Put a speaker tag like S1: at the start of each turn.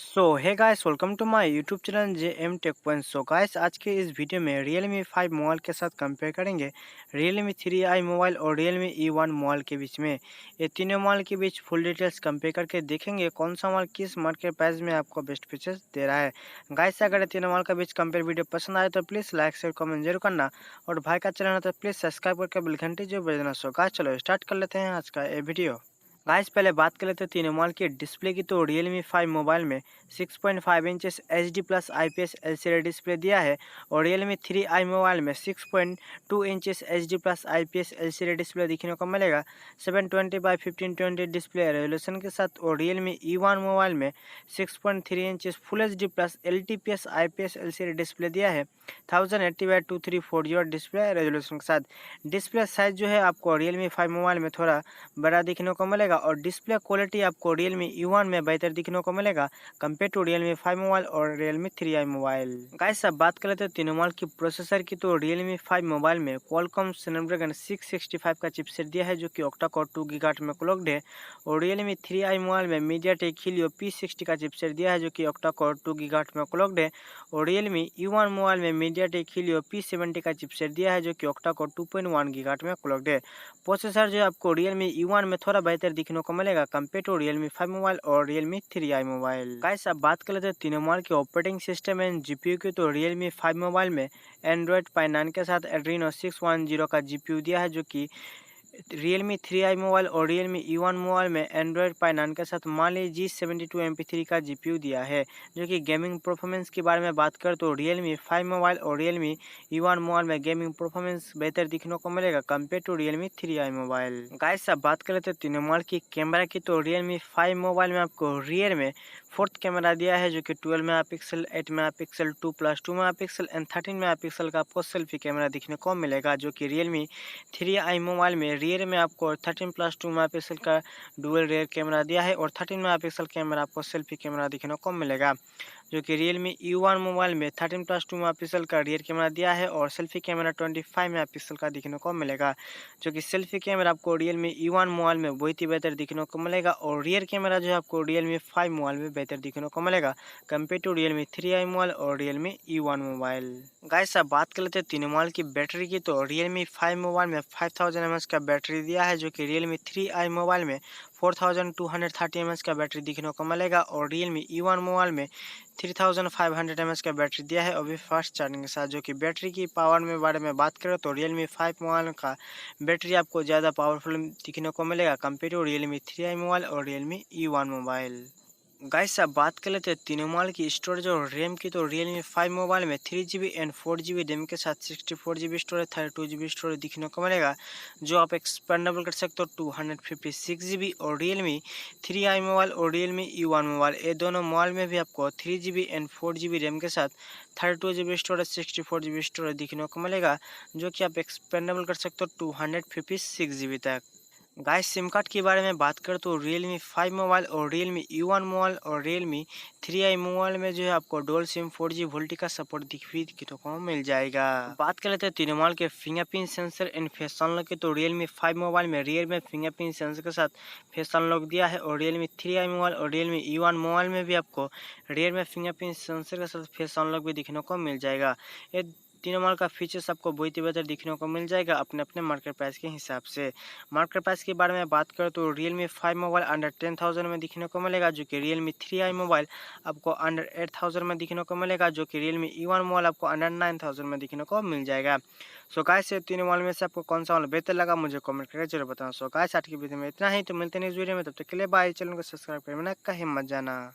S1: So hey guys, welcome to my YouTube channel J M tech point. So guys, आज के इस video में Realme 5 mobile के साथ कंपेयर करेंगे Realme 3i मोबाइल और Realme E1 मोबाइल के बीच में। ये तीनों मोबाइल के बीच फुल डिटेल्स कंपेयर करके देखेंगे कौन सा मोबाइल किस मार्केट प्राइस में आपको बेस्ट फीचर्स दे रहा है। गाइस, अगर ये तीनों मोबाइल का बीच कंपेयर वीडियो पसंद आए तो प्लीज़ लाइक शेयर कमेंट जरूर करना, और भाई का चैनल है तो प्लीज़ सब्सक्राइब करके बेल घंटी जो बजाना। सो गाइस, चलो स्टार्ट कर लेते हैं आज का ये वीडियो। गाइस, पहले बात कर लेते हैं तीनों मोबाइल की डिस्प्ले की। तो Realme 5 मोबाइल में 6.5 inches HD plus IPS LCD display दिया है, और Realme 3i मोबाइल में 6.2 inches HD plus IPS LCD display देखने को मिलेगा 720x1520 डिस्प्ले रेजोल्यूशन के साथ। और Realme E1 मोबाइल में 6.3 inches full HD plus LTPS IPS LCD display दिया है 1080x2340 डिस्प्ले रेजोल्यूशन के साथ। डिस्प्ले साइज जो है आपको Realme 5 मोबाइल में थोड़ा बड़ा दिखने को मिलेगा, और डिस्प्ले क्वालिटी आपको Realme E1 में बेहतर दिखने को मिलेगा कंपेयर टू Realme 5 मोबाइल और Realme 3i मोबाइल। गाइस, अब बात कर लेते हैं तीनों मोबाइल की प्रोसेसर की। तो Realme 5 मोबाइल में Qualcomm Snapdragon 665 का चिपसेट दिया है जो कि ऑक्टा कोर 2 गीगाहर्ट्ज में क्लॉक्ड है, और Realme 3i मोबाइल में MediaTek Helio P60 का चिपसेट दिया है जो कि ऑक्टा कोर 2 गीगाहर्ट्ज में क्लॉक्ड है, और Realme E1 मोबाइल में MediaTek Helio P70 का चिपसेट दिया है जो कि ऑक्टा कोर 2.1 गीगाहर्ट्ज में क्लॉक्ड है। प्रोसेसर जो आपको Realme E1 में थोड़ा बेहतर दिखने को मिलेगा कंपेयर टू Realme 5 मोबाइल और Realme 3i मोबाइल। गाइस, अब बात कर लेते हैं तीनों मोबाइल के ऑपरेटिंग सिस्टम एंड जीपीयू की। तो Realme 5 मोबाइल में Android Pie 9 के साथ Adreno 610 का जीपीयू दिया है, जो कि Realme 3i मोबाइल और Realme E1 मोबाइल में Android Pie 9 के साथ Mali G72 MP3 का जीपीयू दिया है। जो कि गेमिंग परफॉर्मेंस के बारे में बात करें तो Realme 5 मोबाइल और Realme E1 मोबाइल में गेमिंग परफॉर्मेंस बेहतर दिखने को मिलेगा compare to Realme 3i mobile. Guys, अब बात कर लेते हैं तीनों मोबाइल की कैमरा की। तो Realme 5 मोबाइल में आपको रियर में फोर्थ कैमरा दिया है जो कि 12 megapixel, 8 megapixel, 2+2 megapixel and 13 megapixel का आपको सेल्फी कैमरा दिखने को मिलेगा, जो कि Realme 3i मोबाइल में रियर में आपको 13+2 मेगापिक्सल का डुअल रियर कैमरा दिया है, और 13 मेगापिक्सल कैमरा आपको सेल्फी कैमरा दिखने को मिलेगा, जो कि Realme E1 मोबाइल में 13+2 मेगापिक्सल का रियर कैमरा दिया है, और सेल्फी कैमरा 25 मेगापिक्सल का दिखने को मिलेगा, जो कि सेल्फी कैमरा आपको Realme E1 मोबाइल में बहुत ही बेहतर दिखने को मिलेगा, और रियर कैमरा जो है आपको Realme 5 मोबाइल में बेहतर दिखने को मिलेगा compare to Realme 3i mobile और Realme E1 मोबाइल। गाइस, अब बात कर लेते हैं तीनों मोबाइल की बैटरी की। तो Realme 5 मोबाइल में 5000 mAh का बैटरी दिया है, जो कि Realme 3i मोबाइल में 4230 mAh का बैटरी दिखने को मिलेगा, और Realme E1 मोबाइल में 3500 mAh का बैटरी दिया है अभी फास्ट चार्जिंग के साथ। जो कि बैटरी की पावर में बारे में बात करें तो Realme 5 मोबाइल का बैटरी आपको ज़्यादा पावरफुल दिखने को मिलेगा compare to Realme 3i mobile और Realme E1 मोबाइल। गाइस, अब बात कर लेते हैं तीनों मोबाइल की स्टोरेज और रैम की। तो Realme 5 मोबाइल में 3GB एंड 4GB रैम के साथ 64GB स्टोरेज, 32GB स्टोरेज दिखने को मिलेगा, जो आप एक्सपेंडेबल कर सकते हो 256GB। और Realme 3i मोबाइल और Realme E1 मोबाइल, ये दोनों मोबाइल में भी आपको 3GB एंड 4GB रैम के साथ 32GB स्टोरेज, 64GB स्टोरेज दिखने को मिलेगा, जो कि आप एक्सपेंडेबल कर सकते हो 256GB तक। गाइस, सिम कार्ड के बारे में बात करें तो Realme 5 मोबाइल और Realme E1 मोबाइल और Realme 3i मोबाइल में जो है आपको डुअल सिम 4G वोल्टी का सपोर्ट दिखने को मिल जाएगा। बात कर लेते हैं तीनों मोबाइल के fingerprint sensor and face unlock की। तो Realme 5 मोबाइल में रियर में फिंगरप्रिंट सेंसर के साथ फेस अनलॉक दिया है, और Realme 3i मोबाइल और Realme E1 मोबाइल में भी आपको रियर में फिंगरप्रिंट सेंसर के साथ फेस अनलॉक भी दिखने को मिल जाएगा। ये तीनों मोबाइल का फीचर्स आपको बहुत ही बेहतर दिखने को मिल जाएगा अपने अपने मार्केट प्राइस के हिसाब से। मार्केट प्राइस के बारे में बात करें तो Realme 5 मोबाइल अंडर 10,000 में दिखने को मिलेगा, जो कि Realme 3i मोबाइल आपको अंडर 8,000 में दिखने को मिलेगा, जो कि Realme E1 मोबाइल आपको अंडर 9,000 में दिखने को मिल जाएगा। सो गाइस, ये तीनों मोबाइल में से आपको कौन सा मोबाइल बेहतर लगा मुझे कमेंट करके जरूर बताना। सो गाइस, आज की वीडियो में इतना ही, तो मिलते हैं नेक्स्ट वीडियो में, तब तक के लिए बाय। चैनल को सब्सक्राइब करना कहीं मत जाना।